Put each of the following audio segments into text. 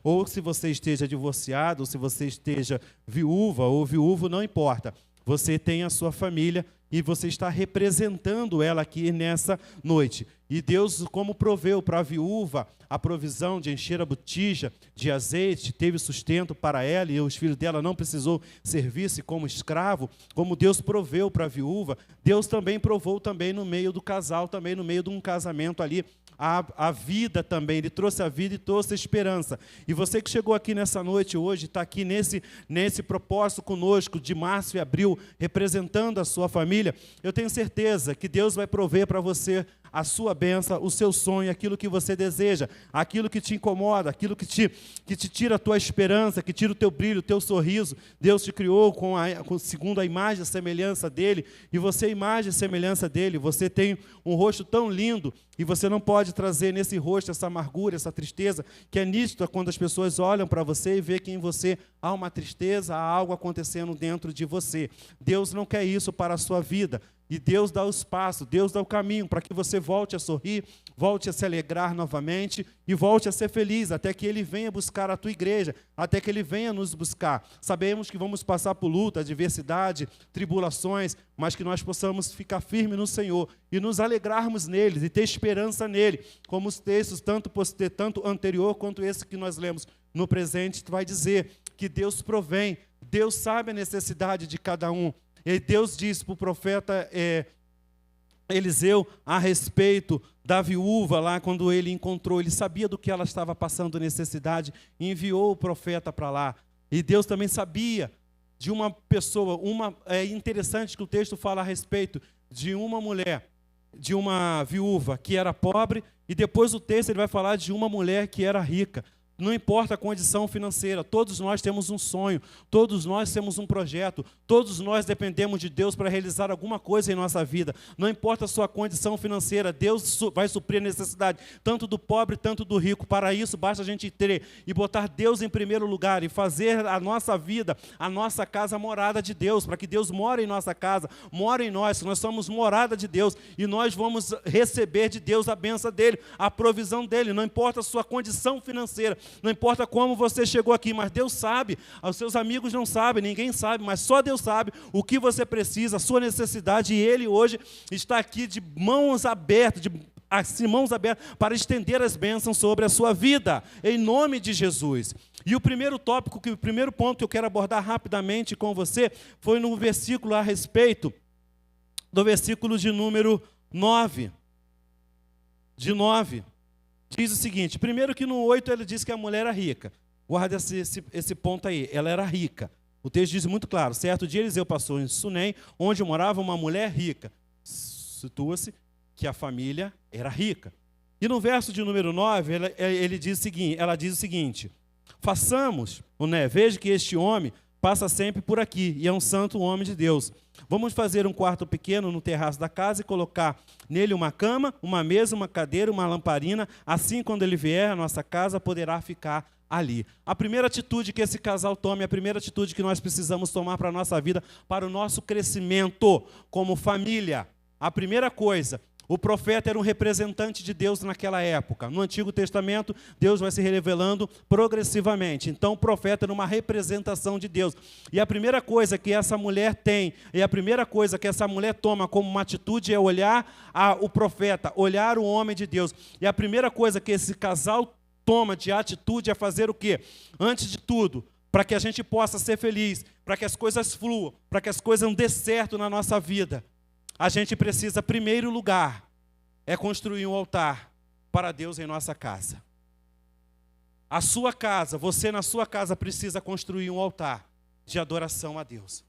ou se você esteja divorciado, ou se você esteja viúva ou viúvo, não importa. Você tem a sua família e você está representando ela aqui nessa noite. E Deus, como proveu para a viúva a provisão de encher a botija de azeite, teve sustento para ela e os filhos dela não precisou servir-se como escravo, como Deus proveu para a viúva, Deus também provou também no meio do casal, também no meio de um casamento ali, a vida também. Ele trouxe a vida e trouxe a esperança. E você que chegou aqui nessa noite hoje, está aqui nesse propósito conosco de março e abril, representando a sua família, eu tenho certeza que Deus vai prover para você a sua bênção, o seu sonho, aquilo que você deseja, aquilo que te incomoda, aquilo que te tira a tua esperança, que tira o teu brilho, o teu sorriso. Deus te criou segundo a imagem e semelhança dele, e você é imagem e semelhança dele. Você tem um rosto tão lindo, e você não pode trazer nesse rosto essa amargura, essa tristeza, que é nítida quando as pessoas olham para você e vê que em você há uma tristeza, há algo acontecendo dentro de você. Deus não quer isso para a sua vida. E Deus dá o espaço, Deus dá o caminho para que você volte a sorrir, volte a se alegrar novamente e volte a ser feliz, até que Ele venha buscar a tua igreja, até que Ele venha nos buscar. Sabemos que vamos passar por luta, adversidade, tribulações, mas que nós possamos ficar firmes no Senhor e nos alegrarmos neles e ter esperança nele, como os textos, tanto anterior quanto esse que nós lemos no presente, vai dizer que Deus provém, Deus sabe a necessidade de cada um. E Deus disse para o profeta Eliseu a respeito da viúva lá, quando ele encontrou, ele sabia do que ela estava passando necessidade, e enviou o profeta para lá. E Deus também sabia de uma pessoa, é interessante que o texto fala a respeito de uma mulher, de uma viúva que era pobre, e depois o texto ele vai falar de uma mulher que era rica. Não importa a condição financeira, todos nós temos um sonho, todos nós temos um projeto, todos nós dependemos de Deus para realizar alguma coisa em nossa vida. Não importa a sua condição financeira, Deus vai suprir a necessidade, tanto do pobre, tanto do rico. Para isso, basta a gente ter e botar Deus em primeiro lugar e fazer a nossa vida, a nossa casa, a morada de Deus, para que Deus more em nossa casa, more em nós somos morada de Deus, e nós vamos receber de Deus a bênção dEle, a provisão dEle. Não importa a sua condição financeira, não importa como você chegou aqui, mas Deus sabe, os seus amigos não sabem, ninguém sabe, mas só Deus sabe o que você precisa, a sua necessidade, e Ele hoje está aqui de mãos abertas, para estender as bênçãos sobre a sua vida, em nome de Jesus. E o primeiro ponto que eu quero abordar rapidamente com você, foi no versículo a respeito do versículo de número 9. Diz o seguinte, primeiro que no 8 ele diz que a mulher era rica. Guarda esse ponto aí, ela era rica. O texto diz muito claro, certo dia Eliseu passou em Sunem, onde morava uma mulher rica. Situa-se que a família era rica. E no verso de número 9, ela diz o seguinte, façamos, veja que este homem passa sempre por aqui, e é um santo homem de Deus. Vamos fazer um quarto pequeno no terraço da casa e colocar nele uma cama, uma mesa, uma cadeira, uma lamparina. Assim, quando ele vier à nossa casa, poderá ficar ali. A primeira atitude que esse casal tome, a primeira atitude que nós precisamos tomar para a nossa vida, para o nosso crescimento como família. A primeira coisa, o profeta era um representante de Deus naquela época. No Antigo Testamento, Deus vai se revelando progressivamente. Então, o profeta era uma representação de Deus. E a primeira coisa que essa mulher tem, e a primeira coisa que essa mulher toma como uma atitude é olhar o profeta, olhar o homem de Deus. E a primeira coisa que esse casal toma de atitude é fazer o quê? Antes de tudo, para que a gente possa ser feliz, para que as coisas fluam, para que as coisas dê certo na nossa vida, a gente precisa, em primeiro lugar, construir um altar para Deus em nossa casa. A sua casa, você na sua casa precisa construir um altar de adoração a Deus.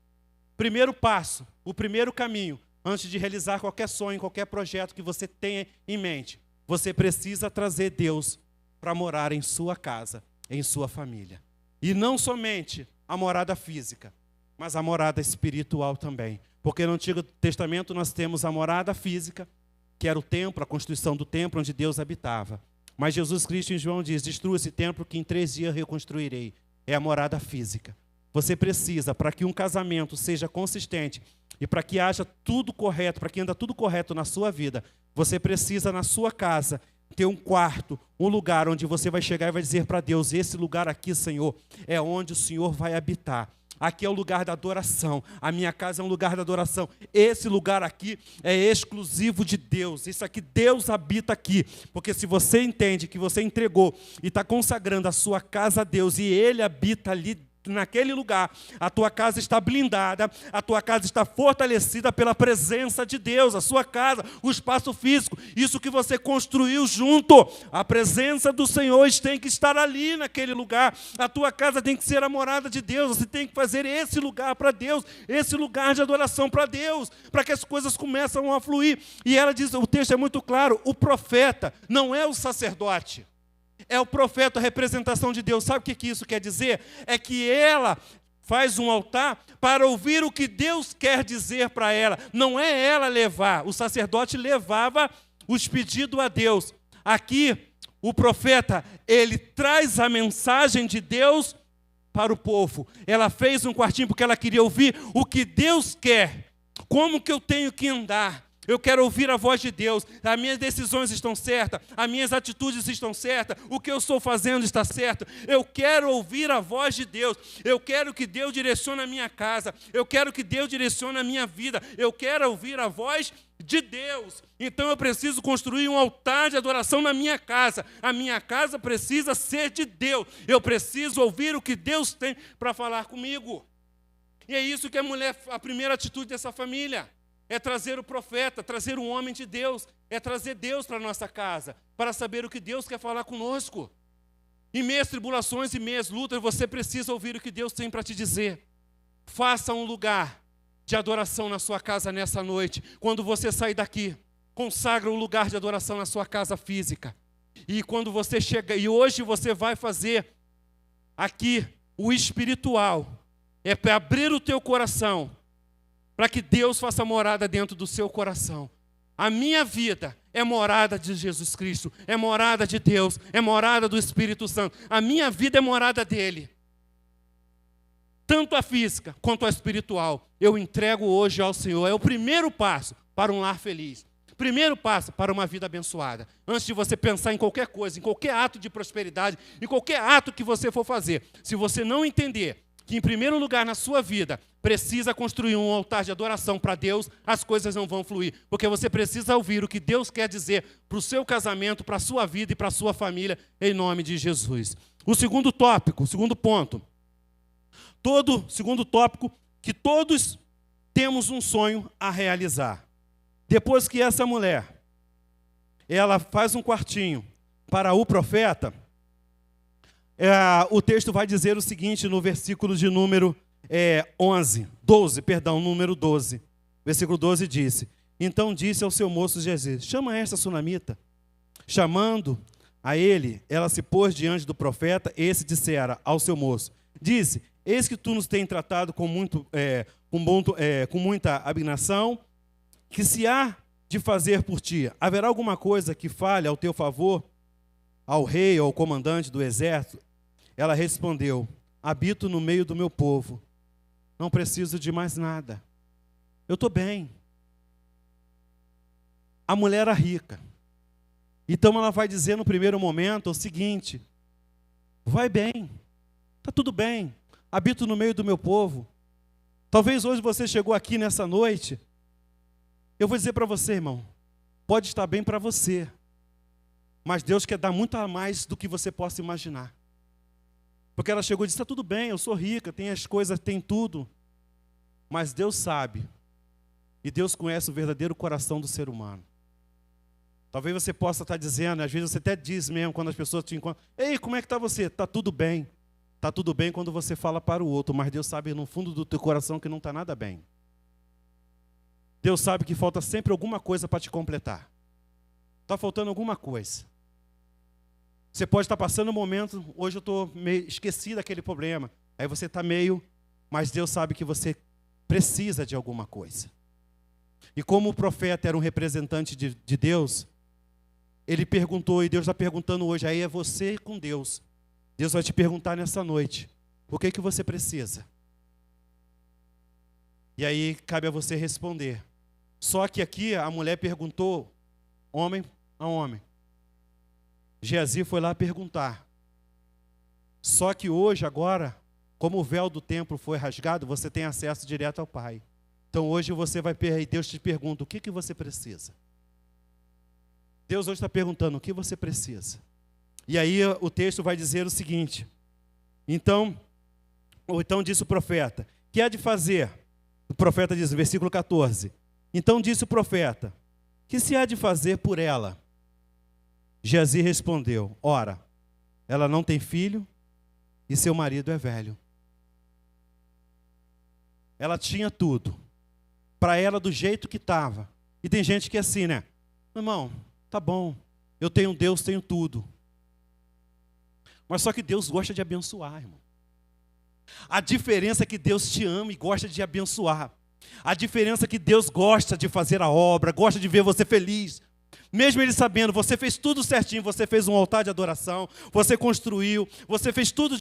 Primeiro passo, o primeiro caminho, antes de realizar qualquer sonho, qualquer projeto que você tenha em mente, você precisa trazer Deus para morar em sua casa, em sua família. E não somente a morada física, mas a morada espiritual também. Porque no Antigo Testamento nós temos a morada física, que era o templo, a construção do templo onde Deus habitava. Mas Jesus Cristo em João diz, destrua esse templo que em 3 dias reconstruirei. É a morada física. Você precisa, para que um casamento seja consistente e para que haja tudo correto, para que anda tudo correto na sua vida, você precisa na sua casa ter um quarto, um lugar onde você vai chegar e vai dizer para Deus: esse lugar aqui, Senhor, é onde o Senhor vai habitar. Aqui é o lugar da adoração. A minha casa é um lugar da adoração. Esse lugar aqui é exclusivo de Deus. Isso aqui, Deus habita aqui. Porque se você entende que você entregou e está consagrando a sua casa a Deus e Ele habita ali naquele lugar, a tua casa está blindada, a tua casa está fortalecida pela presença de Deus, a sua casa, o espaço físico, isso que você construiu junto, a presença do Senhor tem que estar ali naquele lugar, a tua casa tem que ser a morada de Deus, você tem que fazer esse lugar para Deus, esse lugar de adoração para Deus, para que as coisas começam a fluir. E ela diz, o texto é muito claro, o profeta não é o sacerdote. É o profeta, a representação de Deus. Sabe o que isso quer dizer? É que ela faz um altar para ouvir o que Deus quer dizer para ela. Não é ela levar. O sacerdote levava os pedidos a Deus. Aqui, o profeta, ele traz a mensagem de Deus para o povo. Ela fez um quartinho porque ela queria ouvir o que Deus quer. Como que eu tenho que andar? Eu quero ouvir a voz de Deus, as minhas decisões estão certas, as minhas atitudes estão certas, o que eu estou fazendo está certo. Eu quero ouvir a voz de Deus, eu quero que Deus direcione a minha casa, eu quero que Deus direcione a minha vida, eu quero ouvir a voz de Deus. Então eu preciso construir um altar de adoração na minha casa. A minha casa precisa ser de Deus, eu preciso ouvir o que Deus tem para falar comigo. E é isso que a primeira atitude dessa família. É trazer o profeta, trazer um homem de Deus, é trazer Deus para a nossa casa, para saber o que Deus quer falar conosco. Em meias tribulações e meias lutas, você precisa ouvir o que Deus tem para te dizer. Faça um lugar de adoração na sua casa nessa noite. Quando você sair daqui, consagra um lugar de adoração na sua casa física. E quando você chega, e hoje você vai fazer aqui o espiritual, é para abrir o teu coração, para que Deus faça morada dentro do seu coração. A minha vida é morada de Jesus Cristo, é morada de Deus, é morada do Espírito Santo. A minha vida é morada dele. Tanto a física quanto a espiritual, eu entrego hoje ao Senhor. É o primeiro passo para um lar feliz. Primeiro passo para uma vida abençoada. Antes de você pensar em qualquer coisa, em qualquer ato de prosperidade, em qualquer ato que você for fazer, se você não entender que, em primeiro lugar, na sua vida, precisa construir um altar de adoração para Deus, as coisas não vão fluir. Porque você precisa ouvir o que Deus quer dizer para o seu casamento, para a sua vida e para a sua família, em nome de Jesus. O segundo tópico, o segundo ponto. Segundo tópico, que todos temos um sonho a realizar. Depois que essa mulher, ela faz um quartinho para o profeta, o texto vai dizer o seguinte no versículo de número 12. Versículo 12 disse: então disse ao seu moço Geazi: chama esta sunamita. Chamando a ele, ela se pôs diante do profeta. Esse dissera ao seu moço: disse, eis que tu nos tens tratado com muita abnegação, que se há de fazer por ti? Haverá alguma coisa que fale ao teu favor, ao rei ou ao comandante do exército? Ela respondeu: habito no meio do meu povo, não preciso de mais nada, eu estou bem. A mulher era rica, então ela vai dizer no primeiro momento o seguinte: vai bem, está tudo bem, habito no meio do meu povo. Talvez hoje você chegou aqui nessa noite, eu vou dizer para você, irmão, pode estar bem para você, mas Deus quer dar muito a mais do que você possa imaginar. Porque ela chegou e disse: está tudo bem, eu sou rica, tenho as coisas, tenho tudo. Mas Deus sabe, e Deus conhece o verdadeiro coração do ser humano. Talvez você possa estar dizendo, às vezes você até diz mesmo, quando as pessoas te encontram: ei, como é que está você? Está tudo bem. Está tudo bem quando você fala para o outro, mas Deus sabe no fundo do teu coração que não está nada bem. Deus sabe que falta sempre alguma coisa para te completar. Está faltando alguma coisa. Você pode estar passando um momento, hoje eu estou meio esqueci daquele problema. Aí você está meio, mas Deus sabe que você precisa de alguma coisa. E como o profeta era um representante de Deus, ele perguntou, e Deus está perguntando hoje, aí é você com Deus. Deus vai te perguntar nessa noite: o que que você precisa? E aí cabe a você responder. Só que aqui a mulher perguntou, homem a homem. Geazi foi lá perguntar. Só que hoje, agora, como o véu do templo foi rasgado, você tem acesso direto ao Pai. Então hoje você vai e Deus te pergunta, o que você precisa? Deus hoje está perguntando, o que você precisa? E aí o texto vai dizer o seguinte, então disse o profeta, que há de fazer? O profeta diz, versículo 14, então disse o profeta, que se há de fazer por ela? Geazi respondeu, ora, ela não tem filho e seu marido é velho. Ela tinha tudo, para ela do jeito que estava. E tem gente que é assim, né? Irmão, tá bom, eu tenho Deus, tenho tudo. Mas só que Deus gosta de abençoar, irmão. A diferença é que Deus te ama e gosta de abençoar. A diferença é que Deus gosta de fazer a obra, gosta de ver você feliz. Mesmo Ele sabendo, você fez tudo certinho, você fez um altar de adoração, você construiu, você fez tudo